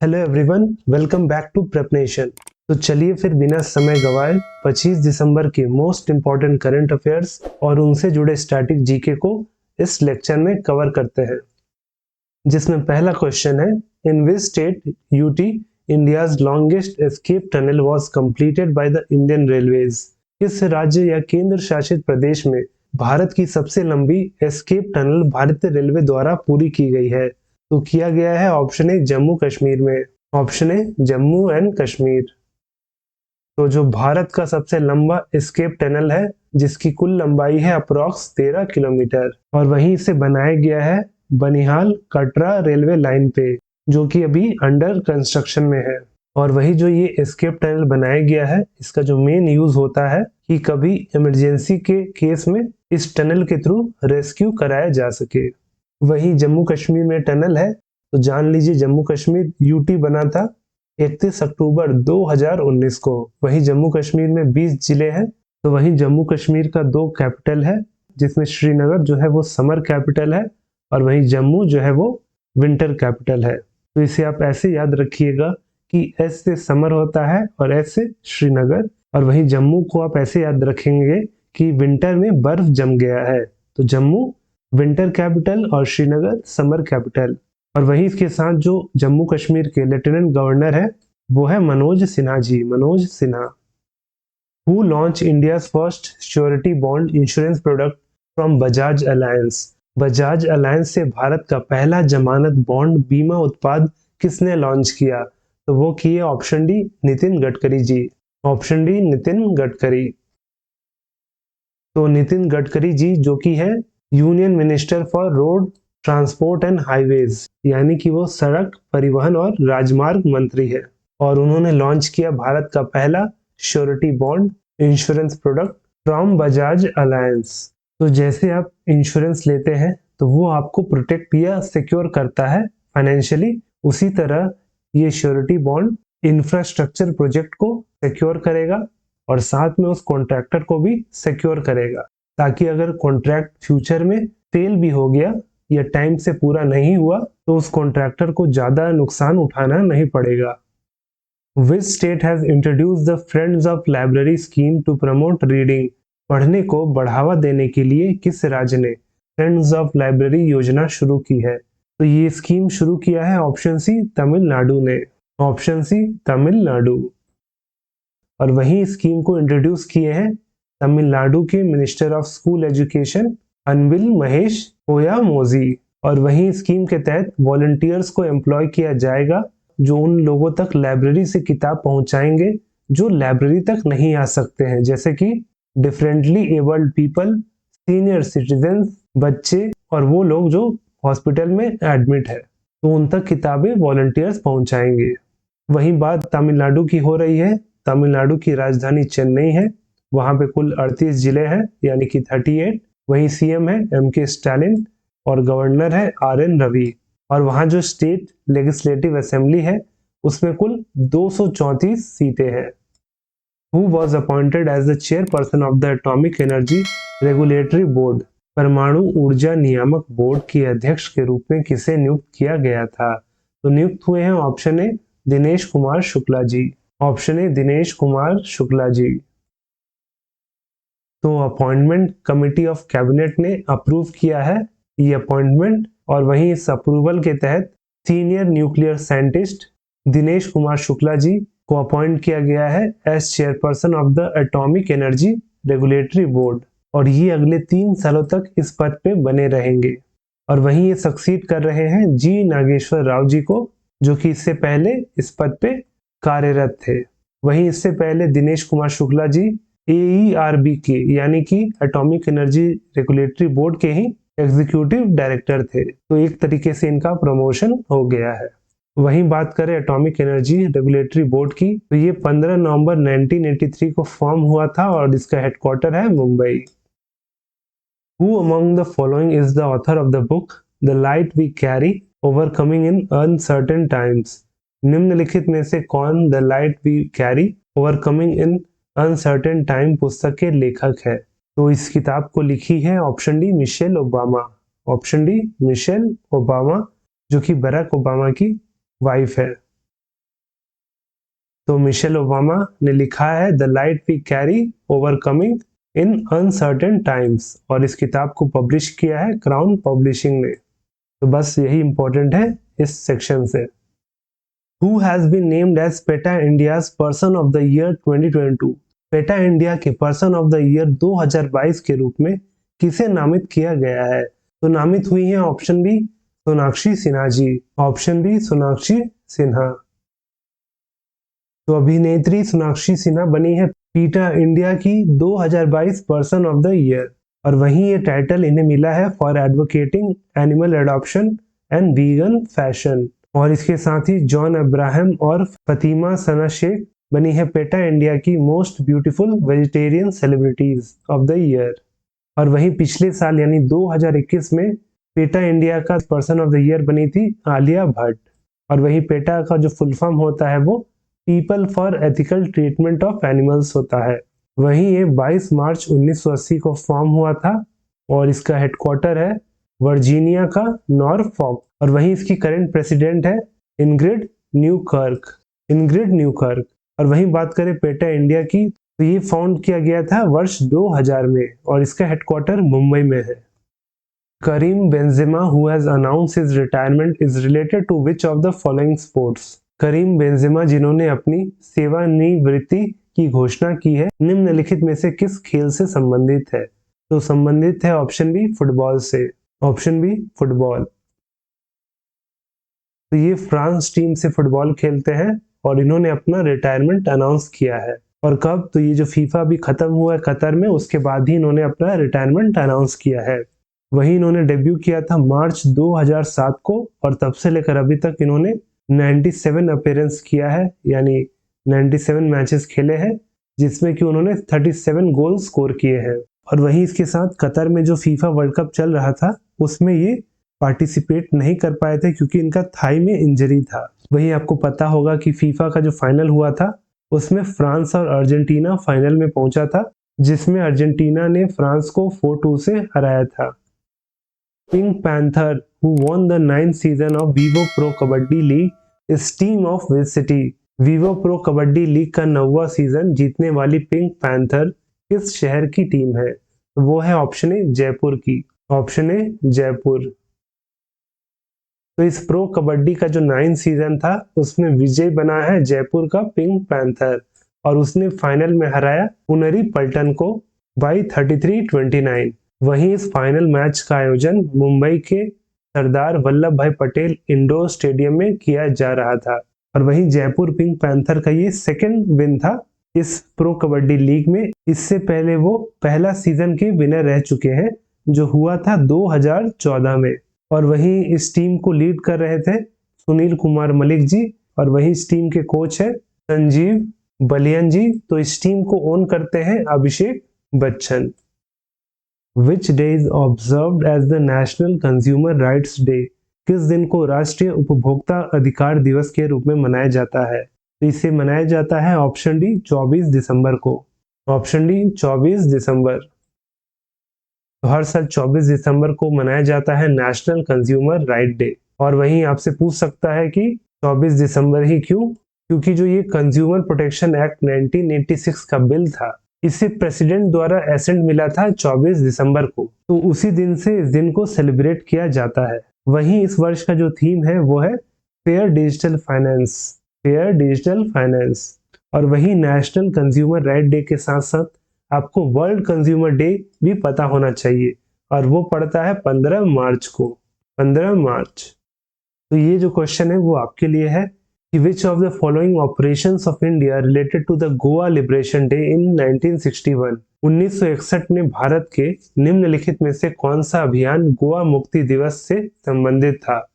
Hello everyone, welcome back to Prepnation. तो चलिए फिर बिना समय गवाए 25 दिसंबर के मोस्ट इम्पॉर्टेंट करंट अफेयर्स और उनसे जुड़े स्टैटिक जीके को इस लेक्चर में कवर करते हैं। जिसमें पहला क्वेश्चन है, in which state UT India's longest escape tunnel was completed by the Indian Railways. किस राज्य या केंद्र शासित प्रदेश में भारत की सबसे लंबी एस्केप टनल भारतीय रेलवे द्वारा पूरी की गई है? तो किया गया है ऑप्शन ए जम्मू कश्मीर में। Option A Jammu and Kashmir. तो जो भारत का सबसे लंबा एस्केप टनल है, जिसकी कुल लंबाई है अप्रोक्स 13 किलोमीटर, और वहीं इसे बनाया गया है बनिहाल कटरा रेलवे लाइन पे, जो कि अभी अंडर कंस्ट्रक्शन में है। और वही जो ये एस्केप टनल बनाया गया है, इसका जो मेन यूज होता है कि कभी इमरजेंसी के केस में इस टनल के थ्रू रेस्क्यू कराया जा सके। वही जम्मू कश्मीर में टनल है, तो जान लीजिए जम्मू कश्मीर यूटी बना था 31 अक्टूबर 2019 को। वही जम्मू कश्मीर में 20 जिले हैं, तो वही जम्मू कश्मीर का 2 कैपिटल है, जिसमें श्रीनगर जो है वो समर कैपिटल है और वही जम्मू जो है वो विंटर कैपिटल है। तो इसे आप ऐसे याद रखिएगा कि एस से समर होता है और एस से श्रीनगर, और वही जम्मू को आप ऐसे याद रखेंगे कि विंटर में बर्फ जम गया है, तो जम्मू विंटर कैपिटल और श्रीनगर समर कैपिटल। और वहीं इसके साथ जो जम्मू कश्मीर के लेफ्टिनेंट गवर्नर है वो है Manoj Sinha ji, Manoj Sinha. Who launch India's first surety bond insurance product from Bajaj Allianz. Bajaj Allianz से भारत का पहला जमानत बॉन्ड बीमा उत्पाद किसने लॉन्च किया? तो वो किए option D Nitin Gadkari ji. Option D Nitin Gadkari. तो नितिन गडकरी जी जो कि है union minister for road transport and highways, यानी कि वो सड़क परिवहन और राजमार्ग मंत्री है, और उन्होंने लॉन्च किया भारत का पहला surety bond insurance product from Bajaj alliance. तो जैसे आप इंश्योरेंस लेते हैं तो वो आपको प्रोटेक्ट या सिक्योर करता है फाइनेंशियली, उसी तरह ये श्योरिटी बॉन्ड इंफ्रास्ट्रक्चर प्रोजेक्ट को सिक्योर करेगा और साथ में उस कॉन्ट्रैक्टर को भी सिक्योर करेगा, ताकि अगर कॉन्ट्रैक्ट फ्यूचर में फेल भी हो गया या टाइम से पूरा नहीं हुआ तो उस कॉन्ट्रैक्टर को ज्यादा नुकसान उठाना नहीं पड़ेगा। Which state has introduced the Friends of Library scheme to promote reading? पढ़ने को बढ़ावा देने के लिए किस राज्य ने फ्रेंड्स ऑफ लाइब्रेरी योजना शुरू की है? तो ये स्कीम शुरू किया है ऑप्शन सी तमिलनाडु ने। Option C Tamil Nadu. और वही स्कीम को इंट्रोड्यूस किए हैं तमिलनाडु के minister of school education Anbil Mahesh ओयामोजी। और वही स्कीम के तहत वॉलंटियर्स को एम्प्लॉय किया जाएगा जो उन लोगों तक लाइब्रेरी से किताब पहुंचाएंगे जो लाइब्रेरी तक नहीं आ सकते हैं, जैसे कि differently abled people, senior citizens, बच्चे और वो लोग जो हॉस्पिटल में एडमिट है, तो उन तक किताबें वॉलंटियर्स पहुंचाएंगे। वही बात तमिलनाडु की हो रही है। तमिलनाडु की राजधानी चेन्नई है, वहां पे कुल 38 जिले हैं यानी कि 38। वही सीएम है एमके स्टालिन और गवर्नर है आरएन रवि। और वहां जो स्टेट लेजिस्लेटिव असेंबली है उसमें कुल 234 सीटें हैं। Who was appointed as the chairperson of the atomic energy regulatory board. परमाणु ऊर्जा नियामक बोर्ड के अध्यक्ष के रूप में किसे नियुक्त किया गया था? तो नियुक्त हुए हैं option A Dinesh Kumar Shukla ji. Option A Dinesh Kumar Shukla ji. तो अपॉइंटमेंट कमिटी ऑफ कैबिनेट ने अप्रूव किया है ये अपॉइंटमेंट, और वहीं इस अप्रूवल के तहत senior nuclear scientist Dinesh Kumar Shukla ji को अपॉइंट किया गया है as chairperson of the atomic energy regulatory board, और ये अगले 3 सालों तक इस पद पे बने रहेंगे। और वहीं ये सक्सीड कर रहे हैं जी नागेश्वर राव जी को, जो कि इससे पहले इस पद पे कार्यरत थे। वहीं इससे पहले दिनेश कुमार शुक्ला जी AERB के यानी कि एटॉमिक एनर्जी रेगुलेटरी बोर्ड के ही एग्जीक्यूटिव डायरेक्टर थे, तो एक तरीके से इनका प्रमोशन हो गया है। वहीं बात करें एटॉमिक एनर्जी रेगुलेटरी बोर्ड की, तो ये 15 नवंबर 1983 को फॉर्म हुआ था और इसका हेडक्वार्टर है Mumbai. Who among the following is the author of the book The Light We Carry Overcoming in Uncertain Times? निम्नलिखित में से कौन The Light We Carry Overcoming in Uncertain Time पुस्तक के लेखक है? तो इस किताब को लिखी है option D Michelle Obama. Option D Michelle Obama, जो कि बराक ओबामा की वाइफ है। तो मिशेल ओबामा ने लिखा है the light we carry overcoming in uncertain times, और इस किताब को पब्लिश किया है क्राउन पब्लिशिंग ने। तो बस यही इंपॉर्टेंट है इस सेक्शन से। Who has been named as PETA India's Person of the Year 2022? PETA India के पर्सन ऑफ द ईयर 2022 के रूप में किसे नामित किया गया है? तो नामित हुई हैं option B Sonakshi Sinha ji, option B Sonakshi Sinha. तो अभिनेत्री सोनाक्षी सिन्हा बनी है पीटा इंडिया की 2022 पर्सन ऑफ द ईयर, और वहीं ये टाइटल इन्हें मिला है for advocating animal adoption and vegan fashion. और इसके साथ ही जॉन अब्राहम और फतीमा सना शेख बनी है पेटा इंडिया की most beautiful vegetarian celebrities of the year. और वहीं पिछले साल यानी 2021 में पेटा इंडिया का पर्सन ऑफ द ईयर बनी थी आलिया भट्ट। और वहीं पेटा का जो फुल फॉर्म होता है वो people for ethical treatment of animals होता है। वहीं ये 22 मार्च 1980 को फॉर्म हुआ था और इसका हेडक्वार्टर है वर्जीनिया का नॉरफॉक। और वहीं इसकी करंट प्रेसिडेंट है इंग्रिड न्यूकर्क। और वहीं बात करें पेटा इंडिया की, तो ये फाउंड किया गया था वर्ष 2000 में और इसका हेडक्वार्टर मुंबई में है। Karim Benzema who has announced his retirement is related to which of the following sports? Karim Benzema जिन्होंने अपनी सेवानिवृत्ति की घोषणा की है, निम्नलिखित में से किस खेल से संबंधित है? तो संबंधित है ऑप्शन बी फुटबॉल से, ऑप्शन बी फुटबॉल। तो ये फ्रांस टीम से फुटबॉल खेलते हैं और इन्होंने अपना रिटायरमेंट अनाउंस किया है। और कब? तो ये जो फीफा भी खत्म हुआ है कतर में, उसके बाद ही इन्होंने अपना रिटायरमेंट अनाउंस किया है। वहीं इन्होंने डेब्यू किया था मार्च 2007 को और तब से लेकर अभी तक इन्होंने 97 अपीयरेंस किया है, यानी 97 मैचेस खेले हैं, जिसमें कि उन्होंने 37 गोल स्कोर किए हैं। और वहीं इसके साथ कतर में जो फीफा वर्ल्ड कप चल रहा था उसमें ये पार्टिसिपेट नहीं कर पाए थे क्योंकि इनका थाई में इंजरी था। वहीं आपको पता होगा कि फीफा का जो फाइनल हुआ था उसमें फ्रांस और अर्जेंटीना फाइनल में पहुंचा था, जिसमें अर्जेंटीना ने फ्रांस को 4-2 से हराया था। Pink panther who won the 9th season of Vivo pro kabaddi league is team of which city? Vivo pro kabaddi league का 9वां सीजन जीतने वाली पिंक पैंथर किस शहर की टीम है? तो वो है ऑप्शन ए जयपुर की, ऑप्शन ए जयपुर। तो इस प्रो कबड्डी का जो 9th सीजन था उसमें विजय बना है जयपुर का पिंक पैंथर और उसने फाइनल में हराया पुनेरी पल्टन को बाई 33-29। वहीं इस फाइनल मैच का आयोजन मुंबई के सरदार वल्लभ भाई पटेल इंडोर स्टेडियम में किया जा रहा था। और वहीं जयपुर पिंक पैंथर का ये सेकेंड विन था इस प्रो कबड्डी लीग में। इससे पहले वो पहला सीजन के विनर रह चुके हैं जो हुआ था 2014 में। और वहीं इस टीम को लीड कर रहे थे सुनील कुमार मलिक जी, और वहीं इस टीम के कोच है संजीव बलियन जी। तो इस टीम को ओन करते हैं Abhishek Bachchan. Which day is observed as the national consumer rights day? किस दिन को राष्ट्रीय उपभोक्ता अधिकार दिवस के रूप में मनाया जाता है? तो इसे मनाया जाता है ऑप्शन डी 24 दिसंबर को, ऑप्शन डी 24 दिसंबर। तो हर साल 24 दिसंबर को मनाया जाता है नेशनल कंज्यूमर राइट डे। और वहीं आपसे पूछ सकता है कि 24 दिसंबर ही क्यों? क्योंकि जो ये कंज्यूमर प्रोटेक्शन एक्ट 1986 का बिल था, इसे प्रेसिडेंट द्वारा एसेंट मिला था 24 दिसंबर को, तो उसी दिन से इस दिन को सेलिब्रेट किया जाता है। वहीं इस वर्ष का जो थीम है वो है fair digital finance, fair digital finance. और वहीं नेशनल कंज्यूमर राइट डे के साथ साथ आपको वर्ल्ड कंज्यूमर डे भी पता होना चाहिए और वो पड़ता है 15 मार्च को, 15 मार्च। तो ये जो क्वेश्चन है वो आपके लिए है कि which of the following operations of India related to the Goa liberation day in 1961? 1961 में भारत के निम्नलिखित में से कौन सा अभियान गोवा मुक्ति दिवस से संबंधित था?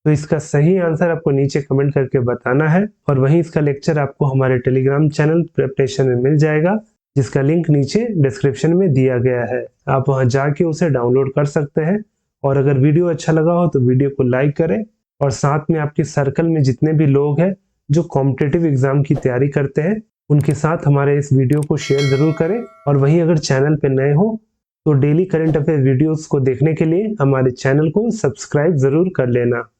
तो इसका सही आंसर आपको नीचे कमेंट करके बताना है। और वहीं इसका लेक्चर आपको हमारे टेलीग्राम चैनल प्रेपरेशन में मिल जाएगा, जिसका लिंक नीचे डिस्क्रिप्शन में दिया गया है। आप वहां जाके उसे डाउनलोड कर सकते हैं। और अगर वीडियो अच्छा लगा हो तो वीडियो को लाइक करें और साथ में आपके सर्कल में जितने भी लोग हैं जो कॉम्पिटिटिव एग्जाम की तैयारी करते हैं उनके साथ हमारे इस वीडियो को शेयर जरूर करें। और वहीं अगर चैनल पे नए हो तो डेली करंट अफेयर वीडियोस को देखने के लिए हमारे चैनल को सब्सक्राइब जरूर कर लेना।